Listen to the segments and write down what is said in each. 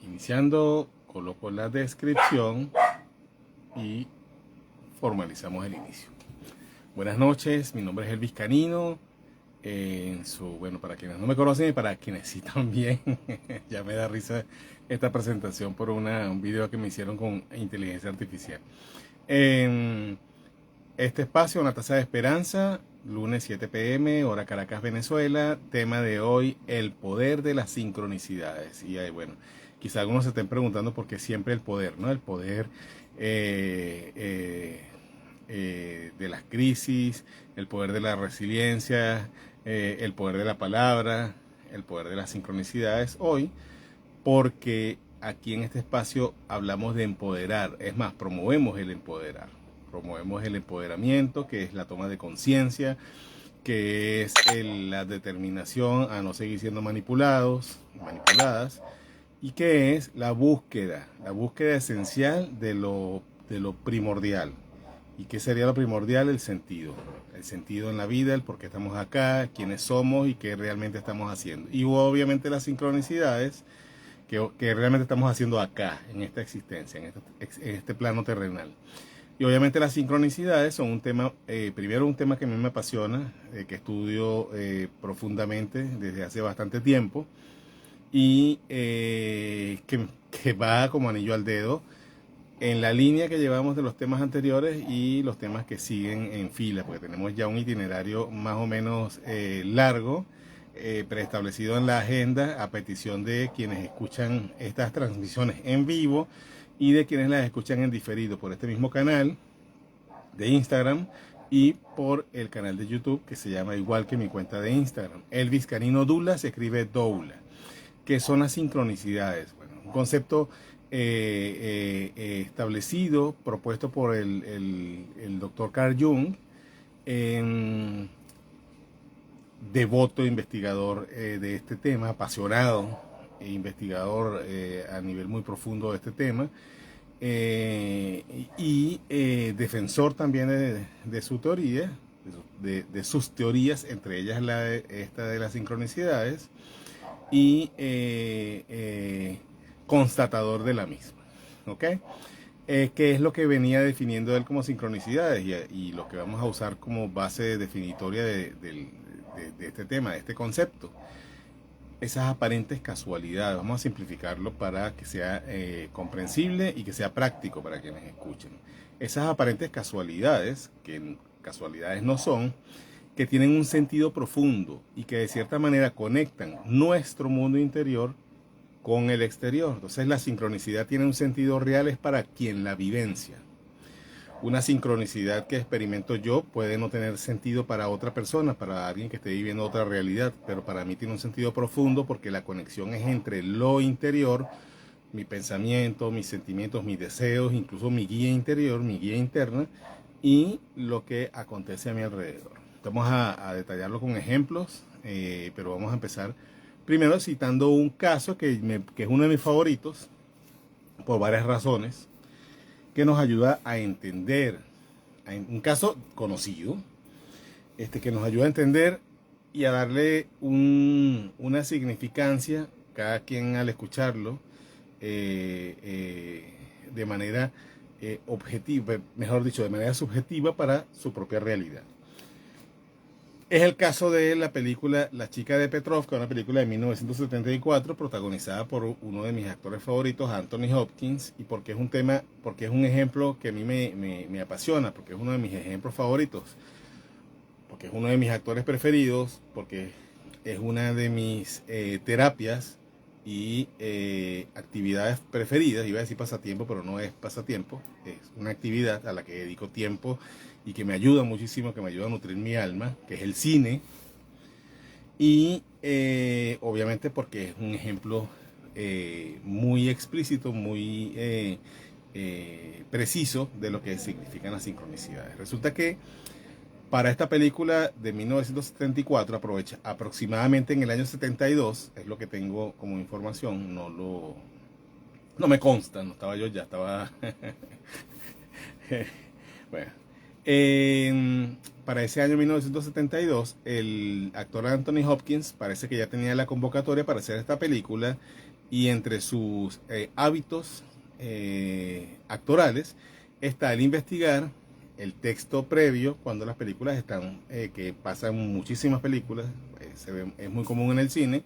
Iniciando, coloco la descripción y formalizamos el inicio. Buenas noches, mi nombre es Elvis Canino. Bueno, para quienes no me conocen y para quienes sí también, ya me da risa esta presentación por un video que me hicieron con inteligencia artificial. En este espacio, Una Taza de Esperanza, lunes 7 p.m., hora Caracas, Venezuela. Tema de hoy, el poder de las sincronicidades. Y bueno, quizá algunos se estén preguntando por qué siempre el poder, ¿no? El poder de las crisis, el poder de la resiliencia, el poder de la palabra, el poder de las sincronicidades. Hoy, porque aquí en este espacio hablamos de empoderar, es más, promovemos el empoderar. Promovemos el empoderamiento, que es la toma de conciencia, que es la determinación a no seguir siendo manipuladas, y que es la búsqueda esencial de lo primordial. ¿Y qué sería lo primordial? El sentido en la vida, el por qué estamos acá, quiénes somos y qué realmente estamos haciendo. Y obviamente las sincronicidades que realmente estamos haciendo acá, en esta existencia, en este plano terrenal. Y obviamente las sincronicidades son un tema, primero un tema que a mí me apasiona, que estudio profundamente desde hace bastante tiempo y que va como anillo al dedo en la línea que llevamos de los temas anteriores y los temas que siguen en fila, porque tenemos ya un itinerario más o menos largo, preestablecido en la agenda a petición de quienes escuchan estas transmisiones en vivo y de quienes las escuchan en diferido por este mismo canal de Instagram y por el canal de YouTube que se llama igual que mi cuenta de Instagram. Elvis Canino Dula, se escribe Doula. ¿Qué son las sincronicidades? Bueno, un concepto establecido, propuesto por el doctor Carl Jung, devoto investigador de este tema, apasionado e investigador a nivel muy profundo de este tema, y defensor también de su teoría, de sus teorías, entre ellas esta de las sincronicidades, y constatador de la misma. ¿Ok? ¿Qué es lo que venía definiendo él como sincronicidades y lo que vamos a usar como base definitoria de este tema, de este concepto? Esas aparentes casualidades, vamos a simplificarlo para que sea comprensible y que sea práctico para quienes escuchen. Esas aparentes casualidades, que casualidades no son, que tienen un sentido profundo y que de cierta manera conectan nuestro mundo interior con el exterior. Entonces la sincronicidad tiene un sentido real, es para quien la vivencia. Una sincronicidad que experimento yo puede no tener sentido para otra persona, para alguien que esté viviendo otra realidad, pero para mí tiene un sentido profundo porque la conexión es entre lo interior, mi pensamiento, mis sentimientos, mis deseos, incluso mi guía interior, mi guía interna, y lo que acontece a mi alrededor. Vamos a detallarlo con ejemplos, pero vamos a empezar primero citando un caso que es uno de mis favoritos, por varias razones, que nos ayuda a entender, un caso conocido, que nos ayuda a entender y a darle una significancia, cada quien al escucharlo, de manera objetiva, mejor dicho, de manera subjetiva para su propia realidad. Es el caso de la película La chica de Petrovka, una película de 1974 protagonizada por uno de mis actores favoritos, Anthony Hopkins, y porque es un ejemplo que a mí me apasiona, porque es uno de mis ejemplos favoritos, porque es uno de mis actores preferidos, porque es una de mis terapias y actividades preferidas. Iba a decir pasatiempo, pero no es pasatiempo, es una actividad a la que dedico tiempo y que me ayuda muchísimo, que me ayuda a nutrir mi alma, que es el cine. Y obviamente porque es un ejemplo muy explícito, muy preciso de lo que significan las sincronicidades. Resulta que para esta película de 1974, aprovecha aproximadamente en el año 72, es lo que tengo como información, no me consta, no estaba yo, ya estaba bueno, para ese año 1972, el actor Anthony Hopkins parece que ya tenía la convocatoria para hacer esta película y entre sus hábitos actorales está el investigar el texto previo cuando las películas están, que pasan muchísimas películas, es muy común en el cine,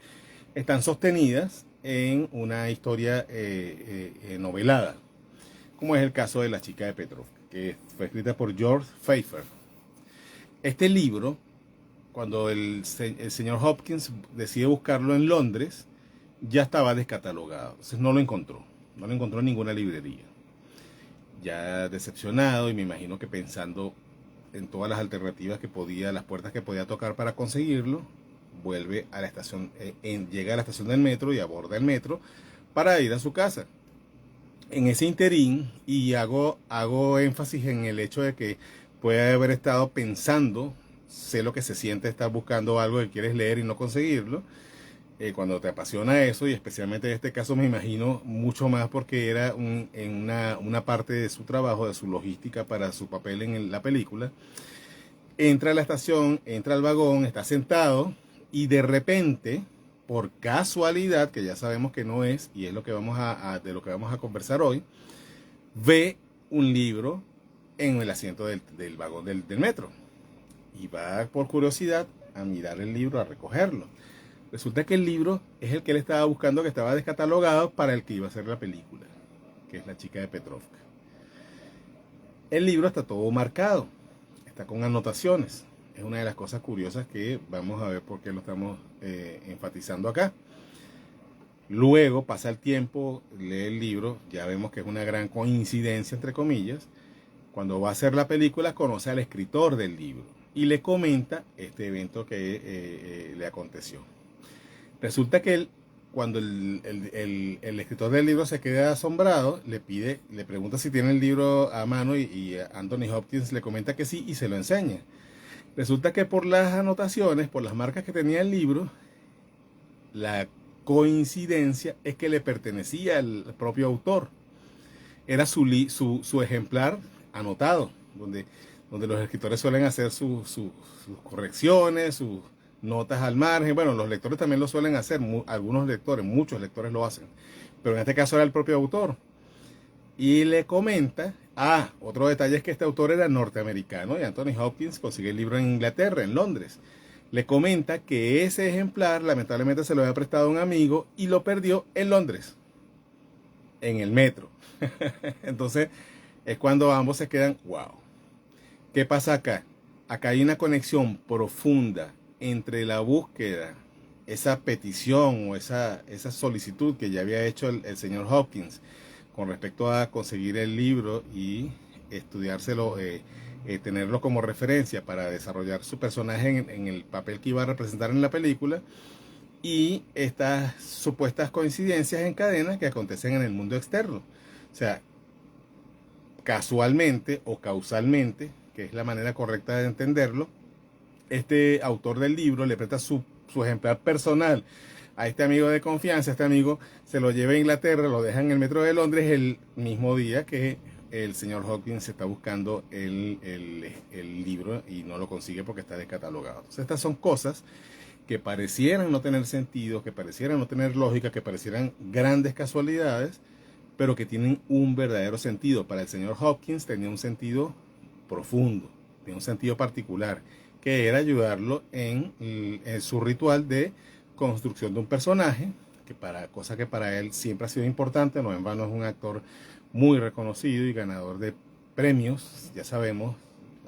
están sostenidas en una historia novelada, como es el caso de La chica de Petrovka, que fue escrita por George Pfeiffer. Este libro, cuando el señor Hopkins decide buscarlo en Londres, ya estaba descatalogado, entonces no lo encontró en ninguna librería. Ya decepcionado, y me imagino que pensando en todas las alternativas que podía, las puertas que podía tocar para conseguirlo, vuelve a la estación, llega a la estación del metro y aborda el metro para ir a su casa. En ese interín, y hago énfasis en el hecho de que puede haber estado pensando, sé lo que se siente estar buscando algo que quieres leer y no conseguirlo, cuando te apasiona eso, y especialmente en este caso me imagino mucho más porque era una parte de su trabajo, de su logística para su papel en la película. Entra a la estación, entra al vagón, está sentado y de repente, por casualidad, que ya sabemos que no es, y es lo que de lo que vamos a conversar hoy, ve un libro en el asiento del vagón del metro y va por curiosidad a mirar el libro, a recogerlo. Resulta que el libro es el que él estaba buscando, que estaba descatalogado para el que iba a ser la película, que es La chica de Petrovka. El libro está todo marcado, está con anotaciones. Es una de las cosas curiosas que vamos a ver por qué lo estamos enfatizando acá. Luego pasa el tiempo, lee el libro, ya vemos que es una gran coincidencia, entre comillas. Cuando va a hacer la película, conoce al escritor del libro y le comenta este evento que le aconteció. Resulta que él, cuando el escritor del libro se queda asombrado, le pregunta si tiene el libro a mano, y Anthony Hopkins le comenta que sí y se lo enseña. Resulta que por las anotaciones, por las marcas que tenía el libro, la coincidencia es que le pertenecía al propio autor. Era su ejemplar anotado, donde los escritores suelen hacer sus correcciones, sus notas al margen. Bueno, los lectores también lo suelen hacer, algunos lectores, muchos lectores lo hacen, pero en este caso era el propio autor. Y le comenta, otro detalle es que este autor era norteamericano y Anthony Hopkins consigue el libro en Inglaterra, en Londres. Le comenta que ese ejemplar lamentablemente se lo había prestado a un amigo y lo perdió en Londres, en el metro. Entonces es cuando ambos se quedan, wow. ¿Qué pasa acá? Acá hay una conexión profunda entre la búsqueda, esa petición o esa solicitud que ya había hecho el señor Hopkins con respecto a conseguir el libro y estudiárselo, tenerlo como referencia para desarrollar su personaje en el papel que iba a representar en la película, y estas supuestas coincidencias en cadena que acontecen en el mundo externo. O sea, casualmente o causalmente, que es la manera correcta de entenderlo, este autor del libro le presta su ejemplar personal a este amigo de confianza. Este amigo se lo lleva a Inglaterra, lo deja en el metro de Londres el mismo día que el señor Hopkins está buscando el libro y no lo consigue porque está descatalogado. Entonces, estas son cosas que parecieran no tener sentido, que parecieran no tener lógica, que parecieran grandes casualidades, pero que tienen un verdadero sentido. Para el señor Hopkins tenía un sentido profundo, tenía un sentido particular, que era ayudarlo en su ritual de construcción de un personaje, cosa que para él siempre ha sido importante. No en vano es un actor muy reconocido y ganador de premios, ya sabemos.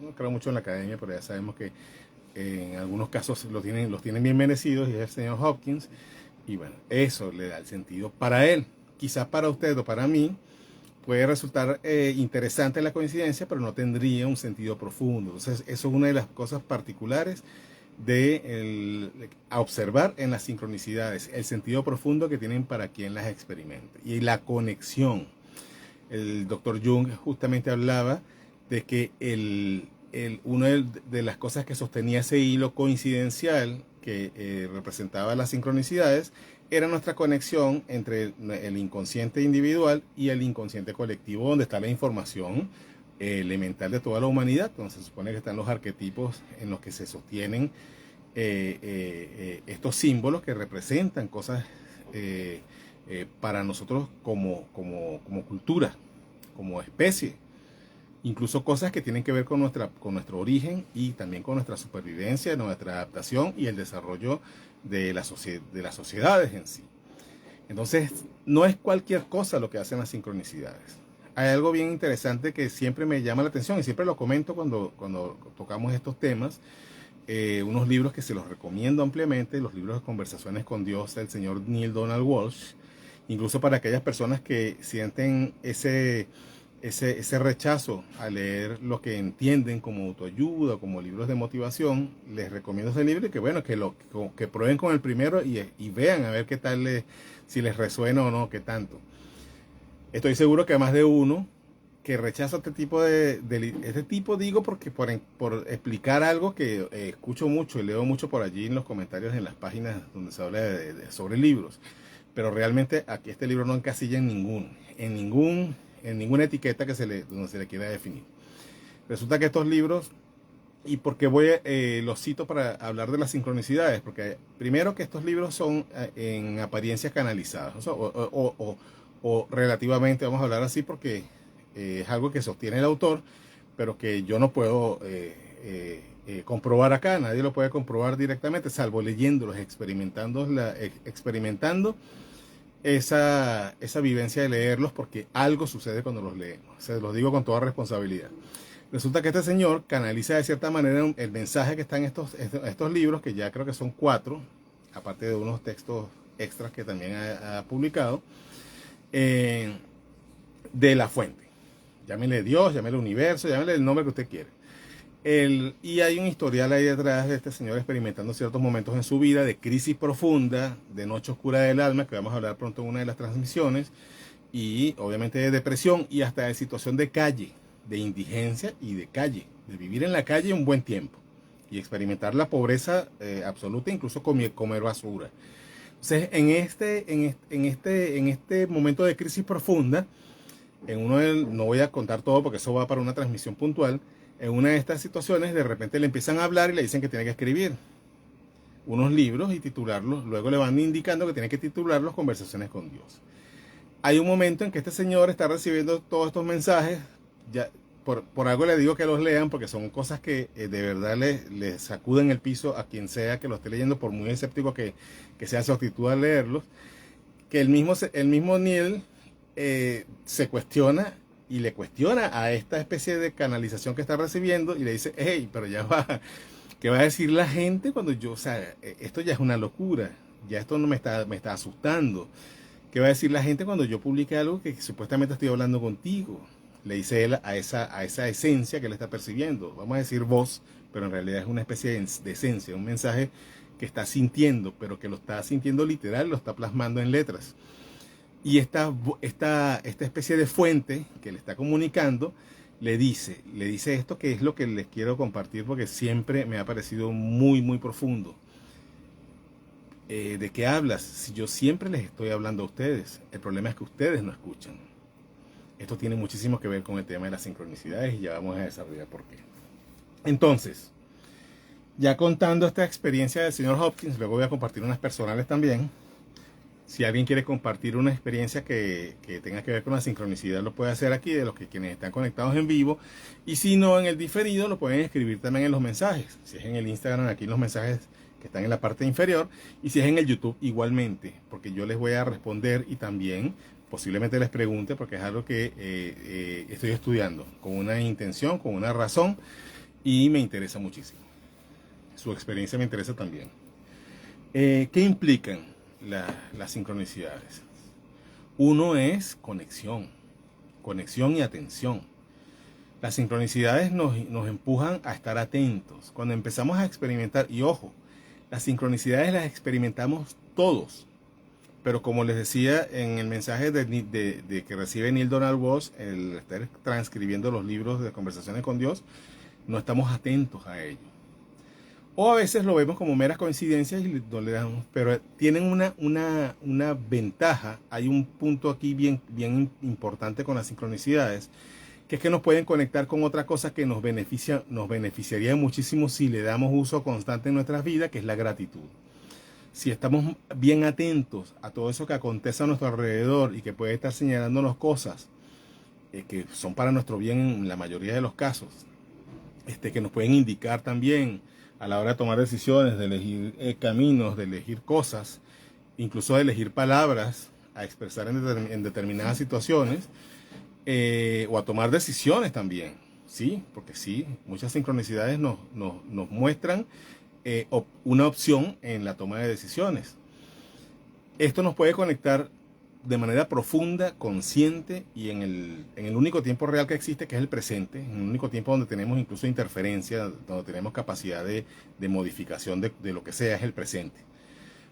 No creo mucho en la academia, pero ya sabemos que en algunos casos los tienen bien merecidos, y es el señor Hopkins. Y bueno, eso le da el sentido para él. Quizás para usted o para mí puede resultar interesante la coincidencia, pero no tendría un sentido profundo. Entonces, eso es una de las cosas particulares a observar en las sincronicidades, el sentido profundo que tienen para quien las experimente y la conexión. El doctor Jung justamente hablaba de que una de las cosas que sostenía ese hilo coincidencial que representaba las sincronicidades era nuestra conexión entre el inconsciente individual y el inconsciente colectivo, donde está la información elemental de toda la humanidad, donde se supone que están los arquetipos en los que se sostienen estos símbolos que representan cosas para nosotros como cultura, como especie. Incluso cosas que tienen que ver con nuestro origen y también con nuestra supervivencia, nuestra adaptación y el desarrollo de las sociedades en sí. Entonces, no es cualquier cosa lo que hacen las sincronicidades. Hay algo bien interesante que siempre me llama la atención y siempre lo comento cuando tocamos estos temas. Unos libros que se los recomiendo ampliamente, los libros de Conversaciones con Dios del señor Neale Donald Walsch, incluso para aquellas personas que sienten ese rechazo a leer lo que entienden como autoayuda, como libros de motivación. Les recomiendo ese libro y que bueno, que prueben con el primero y vean a ver qué tal, si les resuena o no, qué tanto. Estoy seguro que más de uno que rechaza este tipo digo porque por explicar algo que escucho mucho y leo mucho por allí en los comentarios en las páginas donde se habla sobre libros, pero realmente aquí este libro no encasilla en ninguna etiqueta donde se le quiera definir. Resulta que estos libros, y porque los cito para hablar de las sincronicidades, porque primero que estos libros son en apariencias canalizadas, o relativamente, vamos a hablar así, porque es algo que sostiene el autor, pero que yo no puedo comprobar acá, nadie lo puede comprobar directamente, salvo leyéndolos, experimentando esa vivencia de leerlos, porque algo sucede cuando los leemos. Se los digo con toda responsabilidad. Resulta que este señor canaliza de cierta manera el mensaje que está en estos libros, que ya creo que son 4, aparte de unos textos extras que también ha publicado, de la fuente. Llámele Dios, llámele universo, llámele el nombre que usted quiere. Y hay un historial ahí detrás de este señor experimentando ciertos momentos en su vida de crisis profunda, de noche oscura del alma, que vamos a hablar pronto en una de las transmisiones, y obviamente de depresión y hasta de situación de calle, de indigencia y de calle, de vivir en la calle un buen tiempo y experimentar la pobreza absoluta, incluso comer basura. Entonces, en este momento de crisis profunda, no voy a contar todo porque eso va para una transmisión puntual. En una de estas situaciones, de repente le empiezan a hablar y le dicen que tiene que escribir unos libros y titularlos. Luego le van indicando que tiene que titularlos Conversaciones con Dios. Hay un momento en que este señor está recibiendo todos estos mensajes. Ya, por algo le digo que los lean, porque son cosas que de verdad le sacuden el piso a quien sea que lo esté leyendo, por muy escéptico que sea su actitud al leerlos. Que el mismo Neale se cuestiona y le cuestiona a esta especie de canalización que está recibiendo y le dice, hey, pero ya va, ¿qué va a decir la gente cuando esto ya es una locura, ya esto no me está asustando? ¿Qué va a decir la gente cuando yo publique algo que supuestamente estoy hablando contigo? Le dice él a esa esencia que él está percibiendo. Vamos a decir voz, pero en realidad es una especie de esencia, un mensaje que está sintiendo, pero que lo está sintiendo literal, lo está plasmando en letras. Y esta especie de fuente que le está comunicando le dice esto, que es lo que les quiero compartir porque siempre me ha parecido muy, muy profundo. ¿De qué hablas? Si yo siempre les estoy hablando a ustedes, el problema es que ustedes no escuchan. Esto tiene muchísimo que ver con el tema de las sincronicidades y ya vamos a desarrollar por qué. Entonces, ya contando esta experiencia del señor Hopkins, luego voy a compartir unas personales también. Si alguien quiere compartir una experiencia que tenga que ver con la sincronicidad, lo puede hacer aquí, de quienes están conectados en vivo. Y si no, en el diferido, lo pueden escribir también en los mensajes. Si es en el Instagram, aquí en los mensajes que están en la parte inferior. Y si es en el YouTube, igualmente, porque yo les voy a responder y también posiblemente les pregunte, porque es algo que estoy estudiando con una intención, con una razón, y me interesa muchísimo. Su experiencia me interesa también. ¿Qué implican las sincronicidades? Uno es conexión y atención. Las sincronicidades nos empujan a estar atentos. Cuando empezamos a experimentar, y ojo, las sincronicidades las experimentamos todos, pero como les decía en el mensaje de que recibe Neale Donald Walsch, el estar transcribiendo los libros de Conversaciones con Dios, no estamos atentos a ello. O a veces lo vemos como meras coincidencias y no le damos, pero tienen una ventaja. Hay un punto aquí bien importante con las sincronicidades, que es que nos pueden conectar con otra cosa que nos beneficiaría muchísimo si le damos uso constante en nuestras vidas, que es la gratitud. si estamos bien atentos a todo eso que acontece a nuestro alrededor y que puede estar señalándonos cosas que son para nuestro bien en la mayoría de los casos, que nos pueden indicar también a la hora de tomar decisiones, de elegir caminos, de elegir cosas, incluso de elegir palabras a expresar en determinadas situaciones, o a tomar decisiones también, ¿sí? Porque sí, muchas sincronicidades nos muestran una opción en la toma de decisiones. Esto nos puede conectar de manera profunda, consciente y en el único tiempo real que existe, que es el presente, en el único tiempo donde tenemos incluso interferencia, donde tenemos capacidad de modificación de lo que sea, es el presente.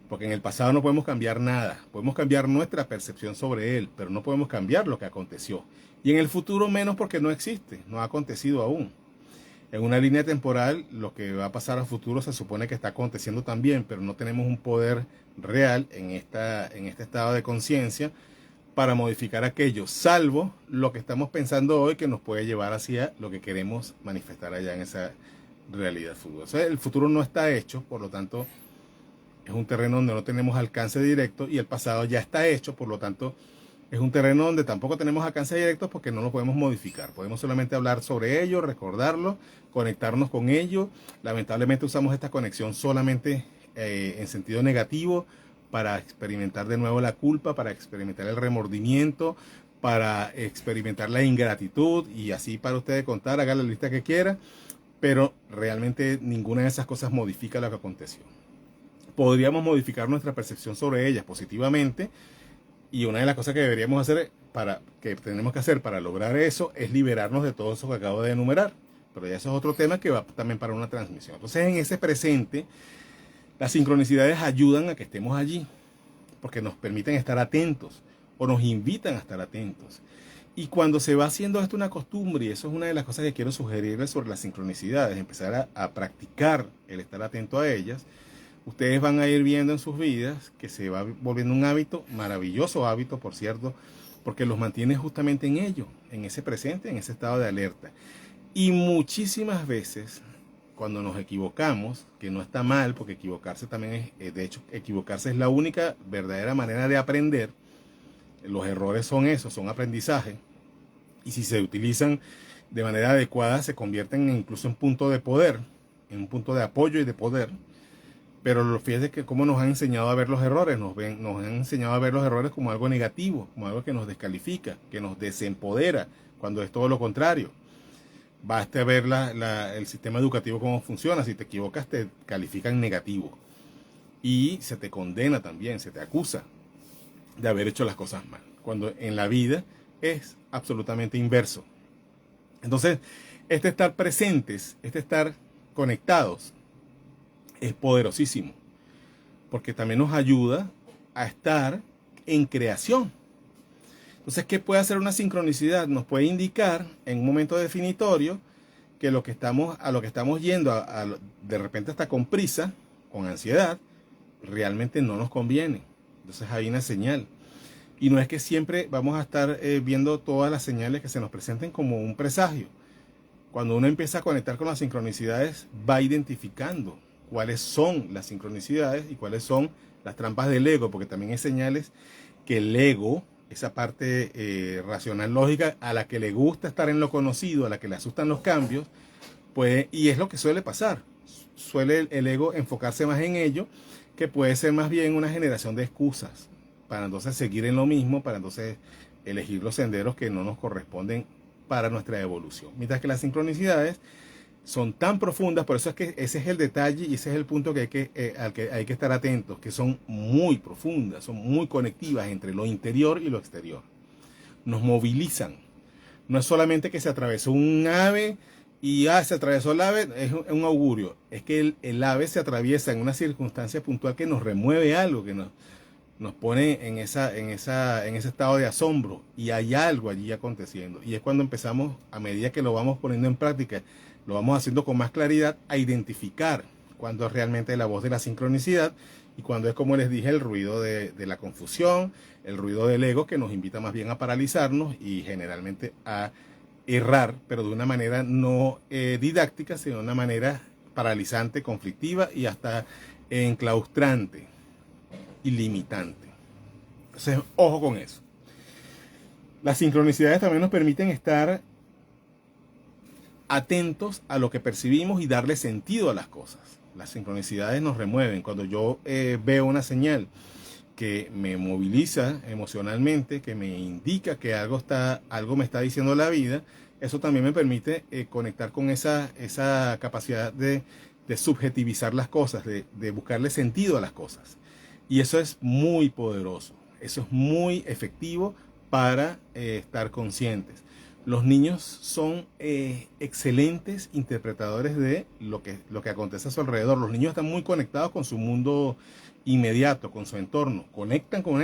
Porque en el pasado no podemos cambiar nada, podemos cambiar nuestra percepción sobre él, pero no podemos cambiar lo que aconteció. Y en el futuro menos, porque no existe, no ha acontecido aún. En una línea temporal, lo que va a pasar a futuro se supone que está aconteciendo también, pero no tenemos un poder real en este estado de conciencia para modificar aquello, salvo lo que estamos pensando hoy, que nos puede llevar hacia lo que queremos manifestar allá en esa realidad futura. O sea, el futuro no está hecho, por lo tanto, es un terreno donde no tenemos alcance directo, y el pasado ya está hecho, por lo tanto, es un terreno donde tampoco tenemos alcance directo porque no lo podemos modificar. Podemos solamente hablar sobre ello, recordarlo, conectarnos con ello. Lamentablemente usamos esta conexión solamente en sentido negativo, para experimentar de nuevo la culpa, para experimentar el remordimiento, para experimentar la ingratitud, y así para usted contar, haga la lista que quiera, pero realmente ninguna de esas cosas modifica lo que aconteció. Podríamos modificar nuestra percepción sobre ellas positivamente, y una de las cosas que deberíamos hacer, que tenemos que hacer para lograr eso, es liberarnos de todo eso que acabo de enumerar. Pero ya eso es otro tema que va también para una transmisión. Entonces, en ese presente, las sincronicidades ayudan a que estemos allí, porque nos permiten estar atentos, o nos invitan a estar atentos. Y cuando se va haciendo esto una costumbre, y eso es una de las cosas que quiero sugerirles sobre las sincronicidades, empezar a practicar el estar atento a ellas, ustedes van a ir viendo en sus vidas que se va volviendo un hábito, maravilloso hábito, por cierto, porque los mantiene justamente en ello, en ese presente, en ese estado de alerta. Y muchísimas veces, cuando nos equivocamos, que no está mal, porque equivocarse también de hecho, equivocarse es la única verdadera manera de aprender. Los errores son eso, son aprendizaje. Y si se utilizan de manera adecuada, se convierten incluso en punto de poder, en un punto de apoyo y de poder. Pero fíjense que cómo nos han enseñado a ver los errores, nos han enseñado a ver los errores como algo negativo, como algo que nos descalifica, que nos desempodera, cuando es todo lo contrario. Basta ver el sistema educativo cómo funciona. Si te equivocas, te califican negativo, y se te condena también, se te acusa de haber hecho las cosas mal, cuando en la vida es absolutamente inverso. Entonces, este estar presentes, este estar conectados, es poderosísimo, porque también nos ayuda a estar en creación. Entonces, ¿qué puede hacer una sincronicidad? Nos puede indicar en un momento definitorio que a lo que estamos yendo, de repente hasta con prisa, con ansiedad, realmente no nos conviene. Entonces hay una señal. Y no es que siempre vamos a estar viendo todas las señales que se nos presenten como un presagio. Cuando uno empieza a conectar con las sincronicidades, va identificando cuáles son las sincronicidades y cuáles son las trampas del ego, porque también hay señales que el ego, esa parte racional lógica, a la que le gusta estar en lo conocido, a la que le asustan los cambios, pues, y es lo que suele pasar. Suele el ego enfocarse más en ello, que puede ser más bien una generación de excusas para entonces seguir en lo mismo, para entonces elegir los senderos que no nos corresponden para nuestra evolución. Mientras que las sincronicidades son tan profundas, por eso es que ese es el detalle y ese es el punto al que hay que estar atentos, que son muy profundas, son muy conectivas entre lo interior y lo exterior. Nos movilizan. No es solamente que se atravesó un ave y se atravesó el ave, es un augurio. Es que el ave se atraviesa en una circunstancia puntual que nos remueve algo, que nos pone en ese estado de asombro, y hay algo allí aconteciendo. Y es cuando empezamos, a medida que lo vamos poniendo en práctica, lo vamos haciendo con más claridad, a identificar cuando es realmente la voz de la sincronicidad y cuando es, como les dije, el ruido de la confusión, el ruido del ego, que nos invita más bien a paralizarnos y generalmente a errar, pero de una manera no didáctica, sino de una manera paralizante, conflictiva y hasta enclaustrante. y limitante. Entonces, ojo con eso. Las sincronicidades también nos permiten estar atentos a lo que percibimos y darle sentido a las cosas. Las sincronicidades nos remueven. Cuando yo veo una señal que me moviliza emocionalmente, que me indica que algo me está diciendo la vida, eso también me permite conectar con esa capacidad de subjetivizar las cosas, de buscarle sentido a las cosas. Y eso es muy poderoso, eso es muy efectivo para estar conscientes. Los niños son excelentes interpretadores de lo que acontece a su alrededor. Los niños están muy conectados con su mundo inmediato, con su entorno. Conectan con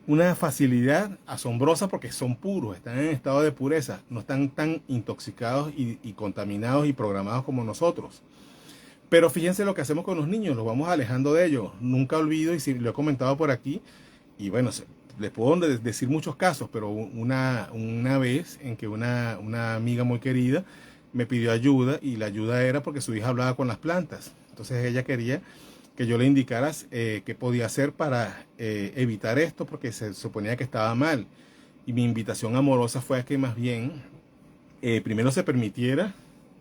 una facilidad asombrosa porque son puros, están en estado de pureza, no están tan intoxicados y contaminados y programados como nosotros. Pero fíjense lo que hacemos con los niños, los vamos alejando de ellos. Nunca olvido, y si lo he comentado por aquí, y bueno, les puedo decir muchos casos, pero una vez en que una amiga muy querida me pidió ayuda, y la ayuda era porque su hija hablaba con las plantas. Entonces ella quería que yo le indicara qué podía hacer para evitar esto, porque se suponía que estaba mal. Y mi invitación amorosa fue a que más bien primero se permitiera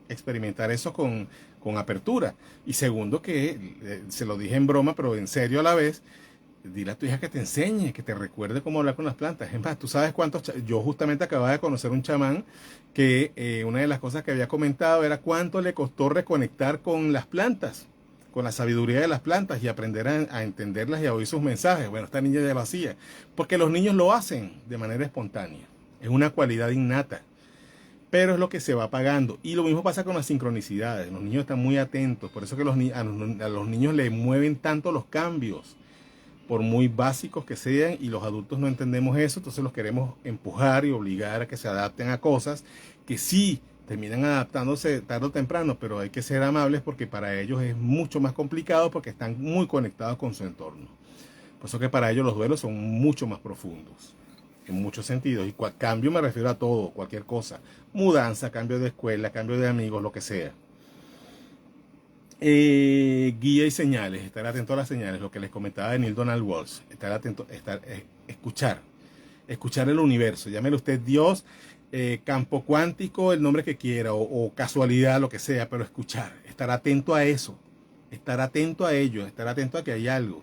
experimentar eso con apertura. Y segundo, que se lo dije en broma, pero en serio a la vez, dile a tu hija que te enseñe, que te recuerde cómo hablar con las plantas. Es más, tú sabes cuántos... Yo justamente acababa de conocer un chamán que una de las cosas que había comentado era cuánto le costó reconectar con las plantas, con la sabiduría de las plantas, y aprender a entenderlas y a oír sus mensajes. Bueno, esta niña ya lo hacía, porque los niños lo hacen de manera espontánea. Es una cualidad innata, pero es lo que se va pagando. Y lo mismo pasa con las sincronicidades. Los niños están muy atentos, por eso que a los niños les mueven tanto los cambios, por muy básicos que sean, y los adultos no entendemos eso. Entonces los queremos empujar y obligar a que se adapten a cosas que sí terminan adaptándose tarde o temprano, pero hay que ser amables porque para ellos es mucho más complicado, porque están muy conectados con su entorno. Por eso que para ellos los duelos son mucho más profundos, en muchos sentidos. Y cambio me refiero a todo, cualquier cosa. Mudanza, cambio de escuela, cambio de amigos, lo que sea. Guía y señales, estar atento a las señales, lo que les comentaba de Neil Donald Walsh, estar atento, escuchar el universo, llámelo usted Dios, campo cuántico, el nombre que quiera, o casualidad, lo que sea, pero estar atento a eso, estar atento a ello, estar atento a que hay algo.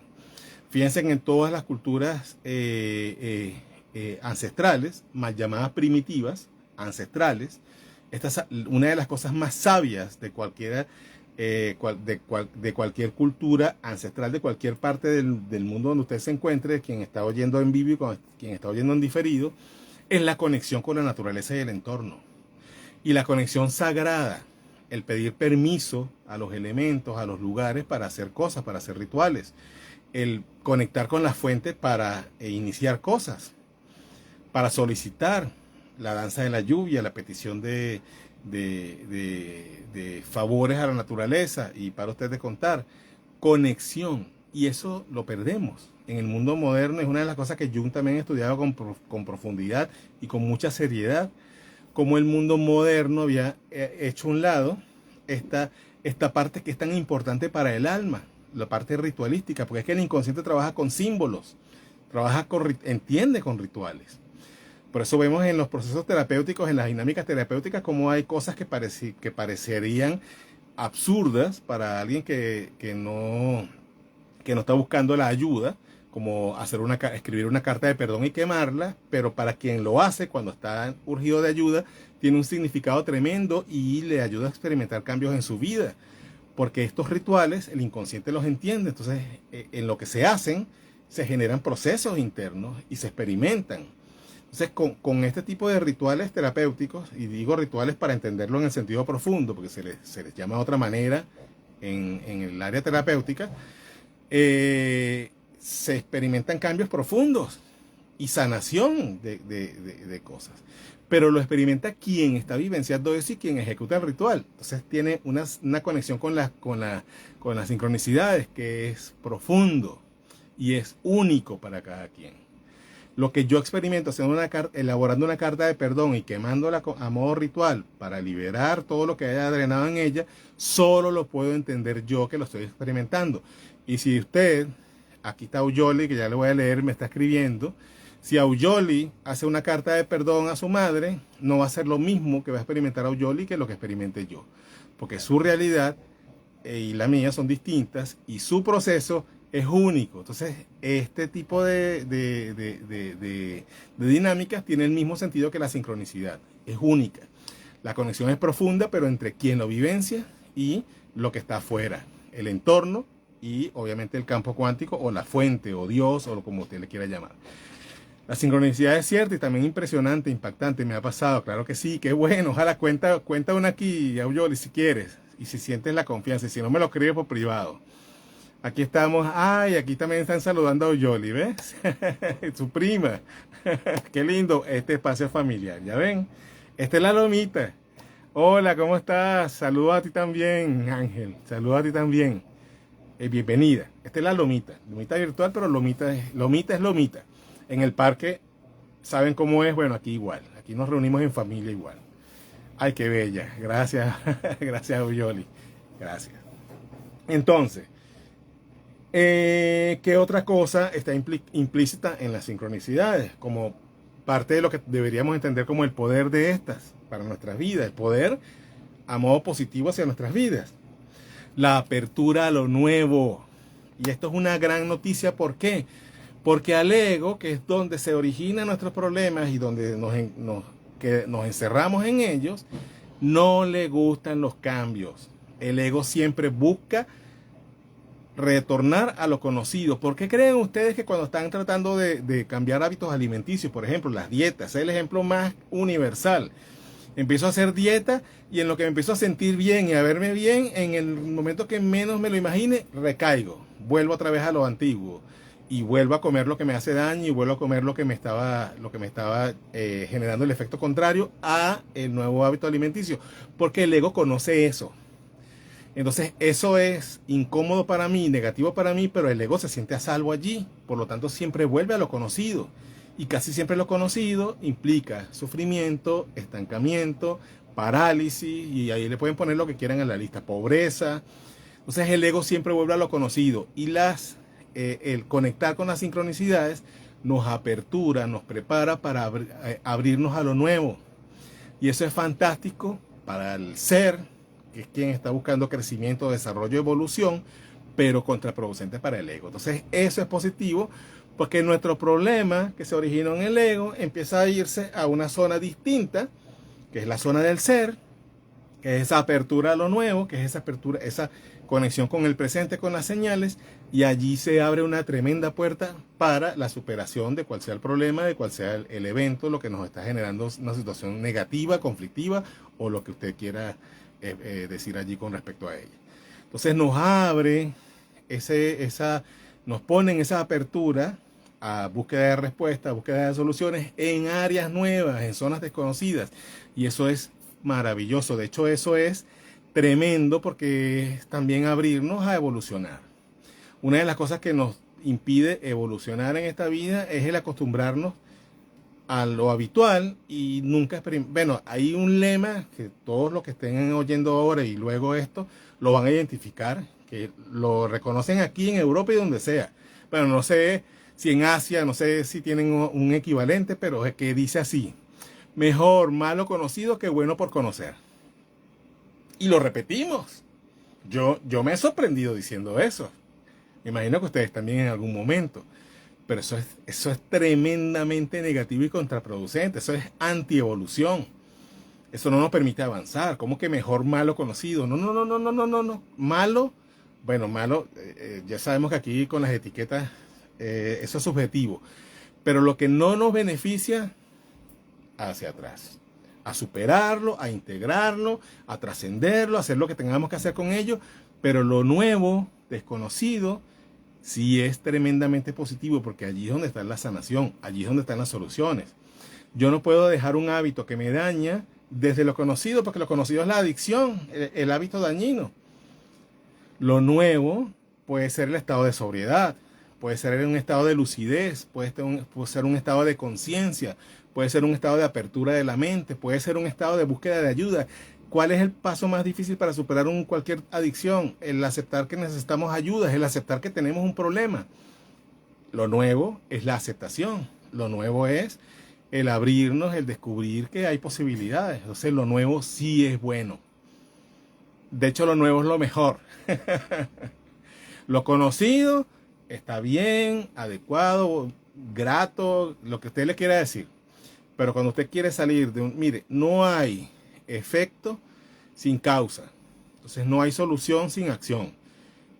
Fíjense en todas las culturas ancestrales, mal llamadas primitivas, ancestrales, esta es una de las cosas más sabias de cualquier cultura ancestral, de cualquier parte del mundo donde usted se encuentre, quien está oyendo en vivo y quien está oyendo en diferido, es la conexión con la naturaleza y el entorno. Y la conexión sagrada, el pedir permiso a los elementos, a los lugares para hacer cosas, para hacer rituales. El conectar con la fuente para iniciar cosas, para solicitar la danza de la lluvia, la petición de favores a la naturaleza, y para usted de contar, conexión. Y eso lo perdemos en el mundo moderno. Es una de las cosas que Jung también ha estudiado con profundidad y con mucha seriedad, como el mundo moderno había hecho a un lado esta parte que es tan importante para el alma, la parte ritualística, porque es que el inconsciente trabaja con símbolos, entiende con rituales. Por eso vemos en los procesos terapéuticos, en las dinámicas terapéuticas, como hay cosas que parecerían absurdas para alguien que no está buscando la ayuda, como escribir una carta de perdón y quemarla, pero para quien lo hace cuando está urgido de ayuda, tiene un significado tremendo y le ayuda a experimentar cambios en su vida, porque estos rituales el inconsciente los entiende. Entonces en lo que se hacen se generan procesos internos y se experimentan. Entonces con este tipo de rituales terapéuticos, y digo rituales para entenderlo en el sentido profundo, porque se les llama de otra manera en el área terapéutica, se experimentan cambios profundos y sanación de cosas. Pero lo experimenta quien está vivenciando eso y quien ejecuta el ritual. Entonces tiene una conexión con las sincronicidades que es profundo y es único para cada quien. Lo que yo experimento elaborando una carta de perdón y quemándola a modo ritual para liberar todo lo que haya drenado en ella, solo lo puedo entender yo, que lo estoy experimentando. Y si usted aquí está Auyoli, que ya le voy a leer, me está escribiendo. Si Auyoli hace una carta de perdón a su madre, no va a ser lo mismo que va a experimentar Auyoli que lo que experimente yo. Porque su realidad y la mía son distintas y su proceso es único. Entonces, este tipo de dinámicas tiene el mismo sentido que la sincronicidad. Es única. La conexión es profunda, pero entre quien lo vivencia y lo que está afuera. El entorno y obviamente el campo cuántico o la fuente o Dios o como usted le quiera llamar. La sincronicidad es cierta y también impresionante, impactante. Me ha pasado, claro que sí, qué bueno. Ojalá cuenta una aquí, Auyoli, si quieres. Y si sientes la confianza. Y si no, me lo escribes por privado. Aquí estamos. Ay, aquí también están saludando a Auyoli, ¿ves? Su prima. Qué lindo este espacio familiar. ¿Ya ven? Esta es la Lomita. Hola, ¿cómo estás? Saludos a ti también, Ángel. Saludos a ti también. Bienvenida. Esta es la Lomita. Lomita virtual, pero Lomita es Lomita. En el parque, ¿saben cómo es? Bueno, aquí igual. Aquí nos reunimos en familia igual. Ay, qué bella. Gracias. Gracias, Auyoli. Gracias. Entonces, ¿qué otra cosa está implícita en las sincronicidades? Como parte de lo que deberíamos entender como el poder de estas para nuestras vidas. El poder a modo positivo hacia nuestras vidas. La apertura a lo nuevo. Y esto es una gran noticia. ¿Por qué? Porque al ego, que es donde se originan nuestros problemas y donde nos encerramos en ellos, no le gustan los cambios. El ego siempre busca retornar a lo conocido. ¿Por qué creen ustedes que cuando están tratando de cambiar hábitos alimenticios, por ejemplo, las dietas, es el ejemplo más universal? Empiezo a hacer dieta y en lo que me empiezo a sentir bien y a verme bien, en el momento que menos me lo imagine, recaigo. Vuelvo otra vez a lo antiguo. Y vuelvo a comer lo que me hace daño y vuelvo a comer lo que me estaba generando el efecto contrario a el nuevo hábito alimenticio. Porque el ego conoce eso. Entonces eso es incómodo para mí, negativo para mí, pero el ego se siente a salvo allí. Por lo tanto siempre vuelve a lo conocido. Y casi siempre lo conocido implica sufrimiento, estancamiento, parálisis. Y ahí le pueden poner lo que quieran en la lista. Pobreza. Entonces el ego siempre vuelve a lo conocido. Y el conectar con las sincronicidades nos apertura, nos prepara para abrirnos a lo nuevo. Y eso es fantástico para el ser, que es quien está buscando crecimiento, desarrollo, evolución, pero contraproducente para el ego. Entonces eso es positivo porque nuestro problema que se originó en el ego empieza a irse a una zona distinta, que es la zona del ser, que es esa apertura a lo nuevo, que es esa apertura, esa conexión con el presente, con las señales, y allí se abre una tremenda puerta para la superación de cual sea el problema, de cual sea el evento, lo que nos está generando una situación negativa, conflictiva, o lo que usted quiera decir allí con respecto a ella. Entonces nos abre nos pone en esa apertura a búsqueda de respuestas, búsqueda de soluciones en áreas nuevas, en zonas desconocidas, y eso es maravilloso. De hecho, eso es tremendo porque es también abrirnos a evolucionar. Una de las cosas que nos impide evolucionar en esta vida es el acostumbrarnos a lo habitual y nunca bueno, hay un lema que todos los que estén oyendo ahora y luego esto lo van a identificar, que lo reconocen aquí en Europa y donde sea. Bueno, no sé si en Asia, no sé si tienen un equivalente, pero es que dice así: mejor malo conocido que bueno por conocer. Y lo repetimos. Yo me he sorprendido diciendo eso. Me imagino que ustedes también en algún momento. Pero eso es tremendamente negativo y contraproducente. Eso es antievolución. Eso no nos permite avanzar. ¿Cómo que mejor malo conocido? No. Malo, bueno, malo, ya sabemos que aquí con las etiquetas eso es subjetivo. Pero lo que no nos beneficia, hacia atrás. A superarlo, a integrarlo, a trascenderlo, a hacer lo que tengamos que hacer con ello. Pero lo nuevo, desconocido, sí es tremendamente positivo porque allí es donde está la sanación, allí es donde están las soluciones. Yo no puedo dejar un hábito que me daña desde lo conocido, porque lo conocido es la adicción, el hábito dañino. Lo nuevo puede ser el estado de sobriedad, puede ser un estado de lucidez, puede ser un estado de conciencia, puede ser un estado de apertura de la mente, puede ser un estado de búsqueda de ayuda. ¿Cuál es el paso más difícil para superar cualquier adicción? El aceptar que necesitamos ayuda, el aceptar que tenemos un problema. Lo nuevo es la aceptación. Lo nuevo es el abrirnos, el descubrir que hay posibilidades. Entonces lo nuevo sí es bueno. De hecho, lo nuevo es lo mejor. Lo conocido está bien, adecuado, grato, lo que usted le quiera decir. Pero cuando usted quiere salir de un... Mire, no hay efecto sin causa. Entonces no hay solución sin acción.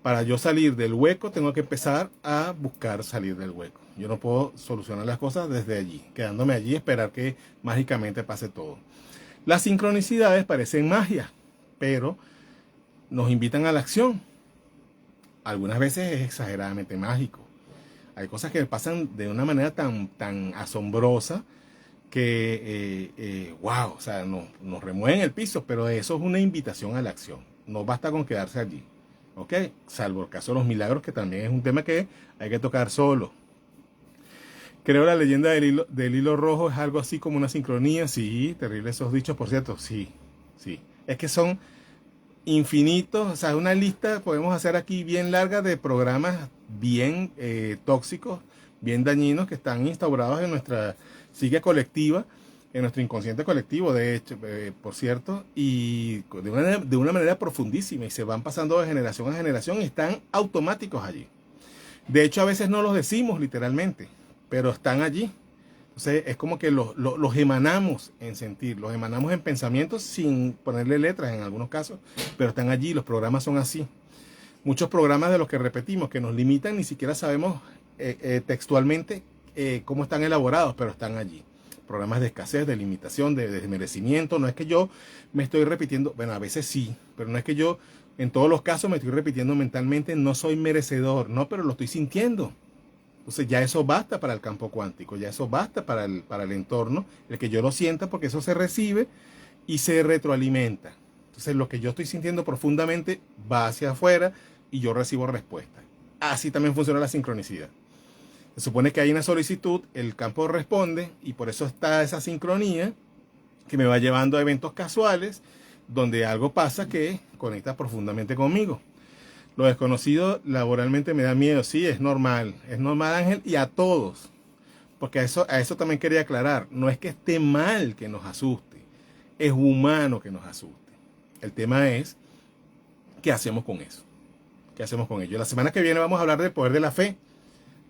Para yo salir del hueco tengo que empezar a buscar salir del hueco. Yo no puedo solucionar las cosas desde allí, quedándome allí y esperar que mágicamente pase todo. Las sincronicidades parecen magia, pero nos invitan a la acción. Algunas veces es exageradamente mágico. Hay cosas que pasan de una manera tan asombrosa que, wow, o sea, nos remueven el piso, pero eso es una invitación a la acción. No basta con quedarse allí. ¿Ok? Salvo el caso de los milagros, que también es un tema que hay que tocar solo. Creo la leyenda del hilo rojo es algo así como una sincronía. Sí, terrible esos dichos, por cierto. Sí, sí. Es que son infinitos. O sea, una lista podemos hacer aquí bien larga de programas bien tóxicos, bien dañinos, que están instaurados en nuestra psique colectiva, en nuestro inconsciente colectivo, de hecho, por cierto, y de una manera profundísima, y se van pasando de generación a generación y están automáticos allí. De hecho, a veces no los decimos literalmente, pero están allí. Entonces, es como que los emanamos en sentir, los emanamos en pensamientos sin ponerle letras en algunos casos, pero están allí, los programas son así. Muchos programas de los que repetimos, que nos limitan, ni siquiera sabemos textualmente cómo están elaborados, pero están allí. Programas de escasez, de limitación, de desmerecimiento. No es que yo me estoy repitiendo, bueno, a veces sí, pero no es que yo en todos los casos me estoy repitiendo mentalmente, no soy merecedor, no, pero lo estoy sintiendo. Entonces ya eso basta para el campo cuántico, ya eso basta para el entorno, el que yo lo sienta, porque eso se recibe y se retroalimenta. Entonces lo que yo estoy sintiendo profundamente va hacia afuera y yo recibo respuesta. Así también funciona la sincronicidad. Se supone que hay una solicitud, el campo responde y por eso está esa sincronía que me va llevando a eventos casuales donde algo pasa que conecta profundamente conmigo. Lo desconocido laboralmente me da miedo, sí, es normal Ángel, y a todos, porque a eso también quería aclarar, no es que esté mal que nos asuste, es humano que nos asuste. El tema es, ¿qué hacemos con eso? ¿Qué hacemos con ello? La semana que viene vamos a hablar del poder de la fe.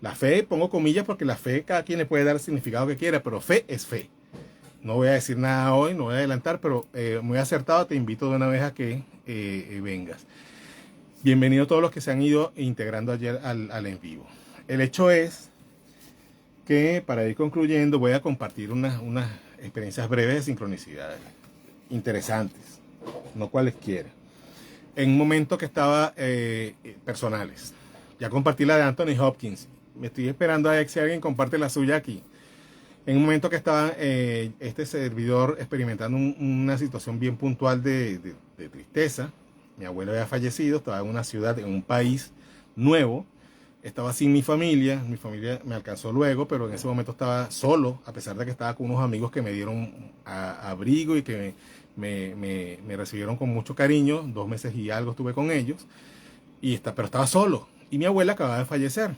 La fe, pongo comillas porque la fe cada quien le puede dar el significado que quiera, pero fe es fe. No voy a decir nada hoy, no voy a adelantar, pero muy acertado, te invito de una vez a que vengas. Bienvenidos todos los que se han ido integrando ayer al en vivo. El hecho es que para ir concluyendo voy a compartir unas experiencias breves de sincronicidad interesantes, no cualesquiera. En un momento que estaba personales. Ya compartí la de Anthony Hopkins. Me estoy esperando a que si alguien comparte la suya aquí. En un momento que estaba este servidor experimentando una situación bien puntual de tristeza. Mi abuelo había fallecido, estaba en una ciudad, en un país nuevo. Estaba sin mi familia me alcanzó luego, pero en ese momento estaba solo, a pesar de que estaba con unos amigos que me dieron abrigo y que me recibieron con mucho cariño. 2 meses y algo estuve con ellos, pero estaba solo. Y mi abuela acababa de fallecer.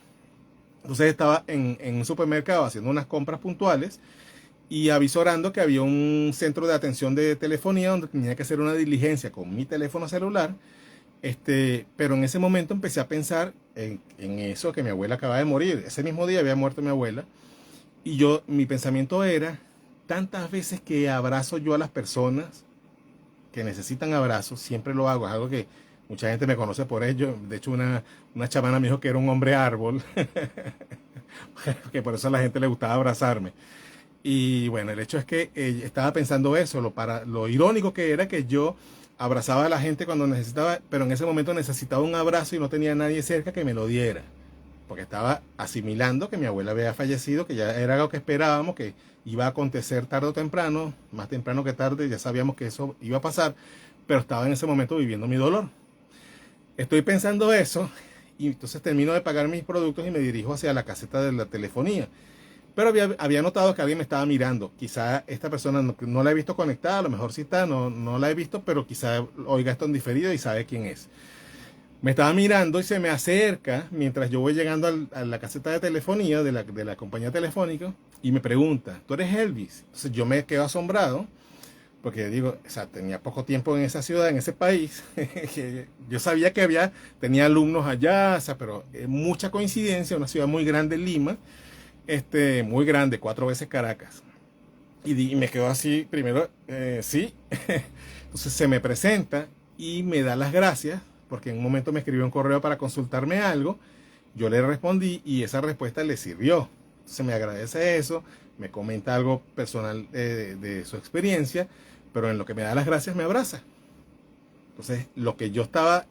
Entonces estaba en un supermercado haciendo unas compras puntuales y avisorando que había un centro de atención de telefonía donde tenía que hacer una diligencia con mi teléfono celular. Pero en ese momento empecé a pensar en eso, que mi abuela acababa de morir. Ese mismo día había muerto mi abuela. Y mi pensamiento era, tantas veces que abrazo yo a las personas que necesitan abrazos, siempre lo hago. Es algo que mucha gente me conoce por ello. De hecho, una chamana me dijo que era un hombre árbol. Que por eso a la gente le gustaba abrazarme. Y bueno, el hecho es que estaba pensando eso. Lo irónico que era que yo abrazaba a la gente cuando necesitaba, pero en ese momento necesitaba un abrazo y no tenía nadie cerca que me lo diera. Porque estaba asimilando que mi abuela había fallecido, que ya era algo que esperábamos, que iba a acontecer tarde o temprano, más temprano que tarde, ya sabíamos que eso iba a pasar, pero estaba en ese momento viviendo mi dolor. Estoy pensando eso y entonces termino de pagar mis productos y me dirijo hacia la caseta de la telefonía. Pero había notado que alguien me estaba mirando. Quizá esta persona no la he visto conectada, a lo mejor sí está, no la he visto, pero quizá oiga esto en diferido y sabe quién es. Me estaba mirando y se me acerca mientras yo voy llegando a la caseta de telefonía de la compañía telefónica y me pregunta, ¿tú eres Elvis? Entonces yo me quedo asombrado porque digo, o sea, tenía poco tiempo en esa ciudad, en ese país. Que yo sabía que tenía alumnos allá, o sea, pero mucha coincidencia, una ciudad muy grande, Lima, muy grande, 4 veces Caracas. Y me quedo así, primero, sí. Entonces se me presenta y me da las gracias, porque en un momento me escribió un correo para consultarme algo, yo le respondí y esa respuesta le sirvió. Entonces me agradece eso, me comenta algo personal de su experiencia, pero en lo que me da las gracias me abraza. Entonces lo que yo estaba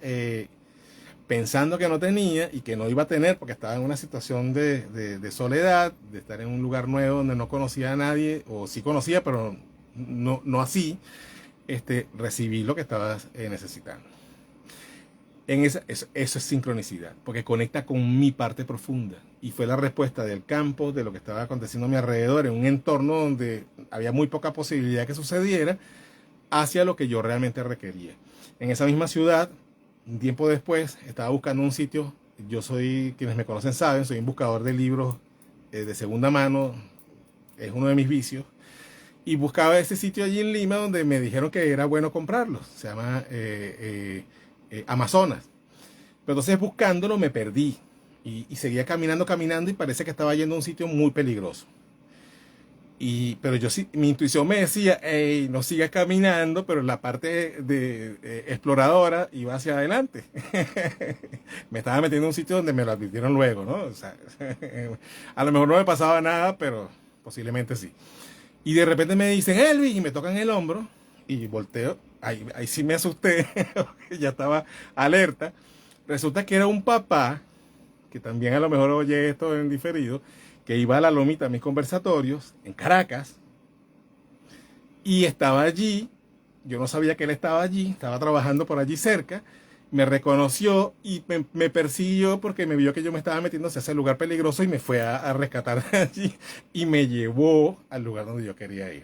pensando que no tenía y que no iba a tener porque estaba en una situación de soledad, de estar en un lugar nuevo donde no conocía a nadie, o sí conocía, pero no así, recibí lo que estaba necesitando. Eso es sincronicidad, porque conecta con mi parte profunda. Y fue la respuesta del campo, de lo que estaba aconteciendo a mi alrededor, en un entorno donde había muy poca posibilidad que sucediera, hacia lo que yo realmente requería. En esa misma ciudad, un tiempo después, estaba buscando un sitio. Yo soy, quienes me conocen saben, soy un buscador de libros de segunda mano, es uno de mis vicios. Y buscaba ese sitio allí en Lima donde me dijeron que era bueno comprarlos. Se llama Amazonas. Pero entonces buscándolo me perdí. Y seguía caminando y parece que estaba yendo a un sitio muy peligroso. Pero yo sí, mi intuición me decía, hey, no sigas caminando, pero la parte de exploradora iba hacia adelante. Me estaba metiendo en un sitio donde me lo advirtieron luego, ¿no? O sea, a lo mejor no me pasaba nada, pero posiblemente sí. Y de repente me dicen, Elvis, y me tocan el hombro, y volteo, ahí sí me asusté, ya estaba alerta. Resulta que era un papá, que también a lo mejor oye esto en diferido, que iba a la Lomita a mis conversatorios en Caracas, y estaba allí. Yo no sabía que él estaba allí, estaba trabajando por allí cerca, me reconoció y me persiguió porque me vio que yo me estaba metiendo hacia ese lugar peligroso y me fue a rescatar de allí y me llevó al lugar donde yo quería ir.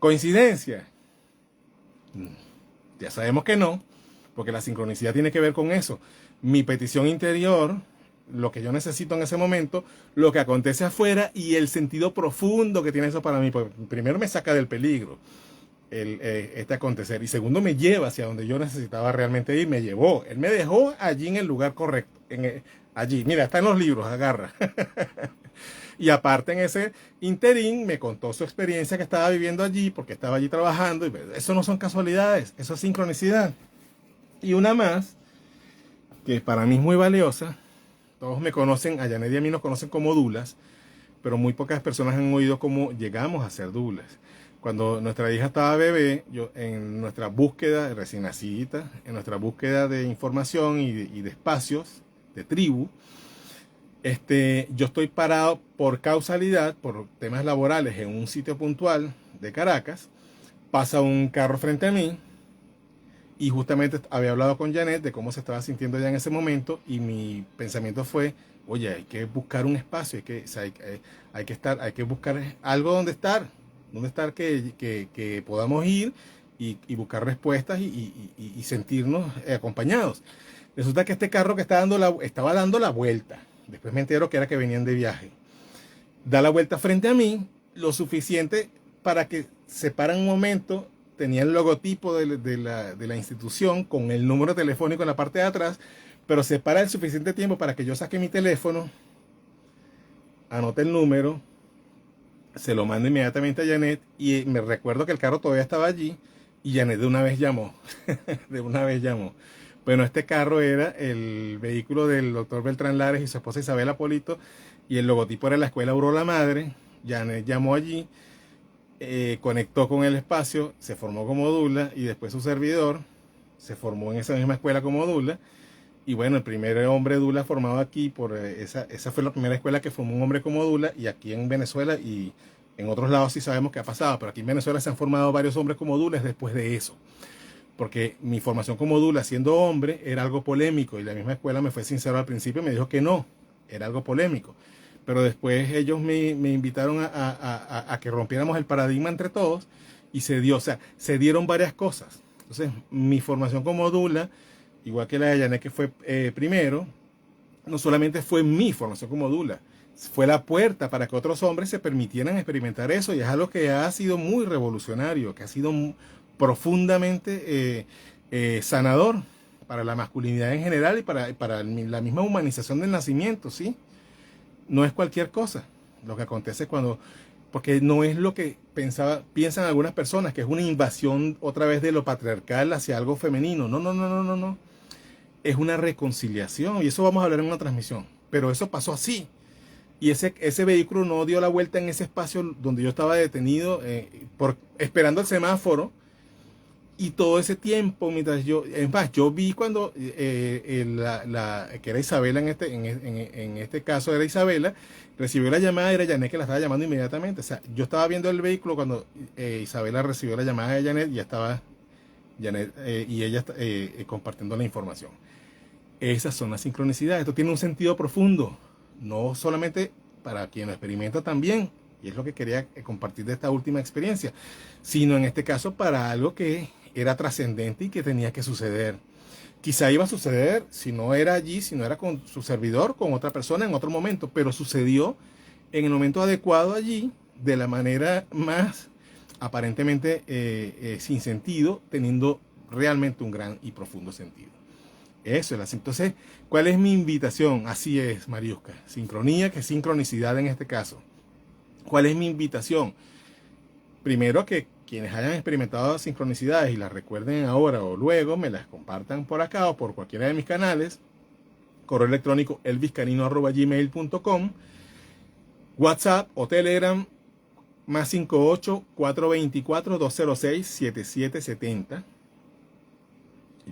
¿Coincidencia? Ya sabemos que no, porque la sincronicidad tiene que ver con eso. Mi petición interior, lo que yo necesito en ese momento, lo que acontece afuera y el sentido profundo que tiene eso para mí. Porque primero me saca del peligro este acontecer, y segundo me lleva hacia donde yo necesitaba realmente ir. Me llevó, él me dejó allí en el lugar correcto, allí, mira, está en los libros, agarra. Y aparte en ese interín me contó su experiencia que estaba viviendo allí, porque estaba allí trabajando, y eso no son casualidades, eso es sincronicidad. Y una más, que para mí es muy valiosa. Todos me conocen, a Janet y a mí nos conocen como dulas, pero muy pocas personas han oído cómo llegamos a ser dulas. Cuando nuestra hija estaba bebé, en nuestra búsqueda, recién nacidita, en nuestra búsqueda de información y de espacios, de tribu, yo estoy parado por causalidad, por temas laborales, en un sitio puntual de Caracas. Pasa un carro frente a mí y justamente había hablado con Janet de cómo se estaba sintiendo ella en ese momento, y mi pensamiento fue, oye, hay que buscar un espacio, o sea, hay que buscar algo donde estar que podamos ir y buscar respuestas y sentirnos acompañados. Resulta que este carro que estaba dando la vuelta, después me entero que era que venían de viaje, da la vuelta frente a mí, lo suficiente para que se para un momento. Tenía el logotipo de la institución con el número telefónico en la parte de atrás, pero se para el suficiente tiempo para que yo saque mi teléfono, anote el número, se lo mando inmediatamente a Janet, y me recuerdo que el carro todavía estaba allí y Janet de una vez llamó. De una vez llamó. Bueno, este carro era el vehículo del doctor Beltrán Lares y su esposa Isabel Apolito, y el logotipo era la escuela Aurora Madre. Janet llamó allí, conectó con el espacio, se formó como dula, y después su servidor se formó en esa misma escuela como dula. Y bueno, el primer hombre dula formado aquí, esa fue la primera escuela que formó un hombre como dula, y aquí en Venezuela y en otros lados sí sabemos que ha pasado, pero aquí en Venezuela se han formado varios hombres como dulas después de eso. Porque mi formación como dula siendo hombre era algo polémico, y la misma escuela me fue sincero al principio y me dijo que no, era algo polémico. Pero después ellos me invitaron a que rompiéramos el paradigma entre todos, y se dio, o sea, se dieron varias cosas. Entonces, mi formación como dula igual que la de Janet que fue primero, no solamente fue mi formación como Dula, fue la puerta para que otros hombres se permitieran experimentar eso, y es algo que ha sido muy revolucionario, que ha sido profundamente sanador para la masculinidad en general y para la misma humanización del nacimiento, ¿sí? No es cualquier cosa lo que acontece cuando, porque no es lo que piensan algunas personas, que es una invasión otra vez de lo patriarcal hacia algo femenino. No, no, no, no, no, no. Es una reconciliación, y eso vamos a hablar en una transmisión, pero eso pasó así. Y ese vehículo no dio la vuelta en ese espacio donde yo estaba detenido, esperando el semáforo. Y todo ese tiempo, mientras es más, yo vi cuando que era Isabela, en este caso era Isabela, recibió la llamada, era Janet que la estaba llamando inmediatamente. O sea, yo estaba viendo el vehículo cuando Isabela recibió la llamada de Janet, y ya estaba Janet y ella compartiendo la información. Esas son las sincronicidades. Esto tiene un sentido profundo, no solamente para quien lo experimenta también, y es lo que quería compartir de esta última experiencia, sino en este caso para algo que era trascendente y que tenía que suceder. Quizá iba a suceder, si no era allí, si no era con su servidor, con otra persona en otro momento, pero sucedió en el momento adecuado allí, de la manera más aparentemente sin sentido, teniendo realmente un gran y profundo sentido. Eso es así. Entonces, ¿cuál es mi invitación? Así es, Mariusca. Sincronía, que es sincronicidad en este caso. ¿Cuál es mi invitación? Primero, que quienes hayan experimentado sincronicidades y las recuerden ahora o luego, me las compartan por acá o por cualquiera de mis canales. Correo electrónico elviscarino@gmail.com, WhatsApp o Telegram más 58-424-206-7770.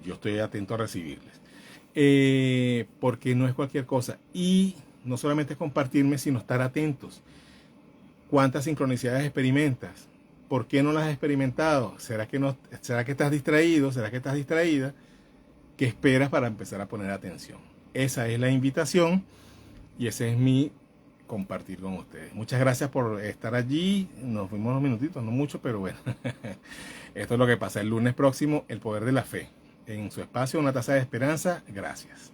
Yo estoy atento a recibirles. Porque no es cualquier cosa. Y no solamente es compartirme, sino estar atentos. ¿Cuántas sincronicidades experimentas? ¿Por qué no las has experimentado? ¿Será que estás distraído? ¿Será que estás distraída? ¿Qué esperas para empezar a poner atención? Esa es la invitación y ese es mi compartir con ustedes. Muchas gracias por estar allí. Nos fuimos unos minutitos, no mucho, pero bueno. Esto es lo que pasa el lunes próximo, el poder de la fe. En su espacio, una taza de esperanza. Gracias.